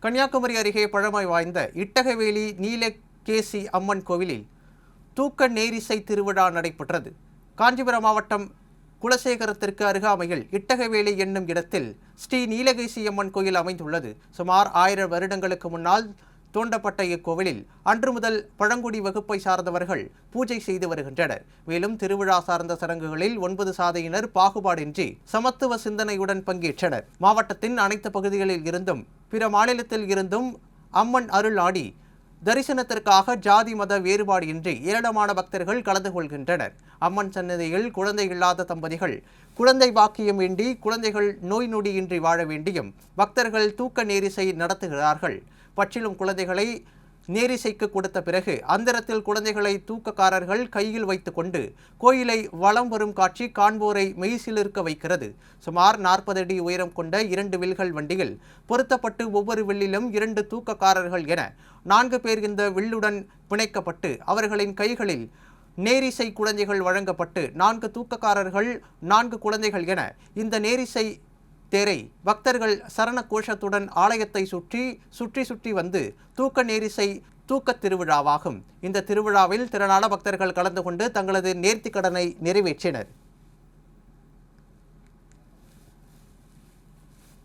கன்னியாகுமரி அருகே பழமை வாய்ந்த இட்டகவேலி நீலகேசி அம்மன் கோவிலில் தூக்க நேரிசை திருவிழா நடைபெற்றது. காஞ்சிபுரம் மாவட்டம் குலசேகரத்திற்கு அருகாமையில் இட்டகவேலி என்னும் இடத்தில் ஸ்ரீ நீலகேசி அம்மன் கோயில் அமைந்துள்ளது. சுமார் 1000 வருடங்களுக்கு முன்னால் தோண்டப்பட்ட இக்கோவிலில் அன்று முதல் பழங்குடி வகுப்பை சார்ந்தவர்கள் பூஜை செய்து வருகின்றனர். மேலும் திருவிழா சார்ந்த சடங்குகளில் 9 சாதியினர் பாகுபாடின்றி சமத்துவ சிந்தனையுடன் பங்கேற்றனர். மாவட்டத்தின் அனைத்து பகுதிகளில் இருந்தும் பிற மாநிலத்தில் இருந்தும் அம்மன் அருள் ஆடி தரிசனத்திற்காக ஜாதி மத வேறுபாடு இன்றி ஏராளமான பக்தர்கள் கலந்து கொள்கின்றனர். அம்மன் சன்னதியில் குழந்தை இல்லாத தம்பதிகள் குழந்தை பாக்கியம் வேண்டி குழந்தைகள் நோய் நொடியின்றி வாழ வேண்டியும் பக்தர்கள் தூக்க நேரிசை நடத்துகிறார்கள். பச்சிலும் குழந்தைகளை நேரிசைக்கு கொடுத்த பிறகு அந்தரத்தில் குழந்தைகளை தூக்கக்காரர்கள் கையில் வைத்து கொண்டு கோயிலை வலம் வரும் காட்சி காண்போரை மெய்சிலிருக்க வைக்கிறது. சுமார் 40 அடி உயரம் கொண்ட 2 வில்கள் வண்டியில் பொருத்தப்பட்டு ஒவ்வொரு வில்லிலும் 2 தூக்கக்காரர்கள் என 4 பேர் இந்த வில்லுடன் பிணைக்கப்பட்டு அவர்களின் கைகளில் நேரிசை குழந்தைகள் வழங்கப்பட்டு 4 தூக்கக்காரர்கள் 4 குழந்தைகள் என இந்த நேரிசை தேரை பக்தர்கள் சரண கோஷத்துடன் ஆலயத்தை சுற்றி வந்து தூக்க நேரிசை தூக்க திருவிழாவாகும். இந்த திருவிழாவில் திரளான பக்தர்கள் கலந்து கொண்டு தங்களது நேர்த்திக் கடனை நிறைவேற்றினர்.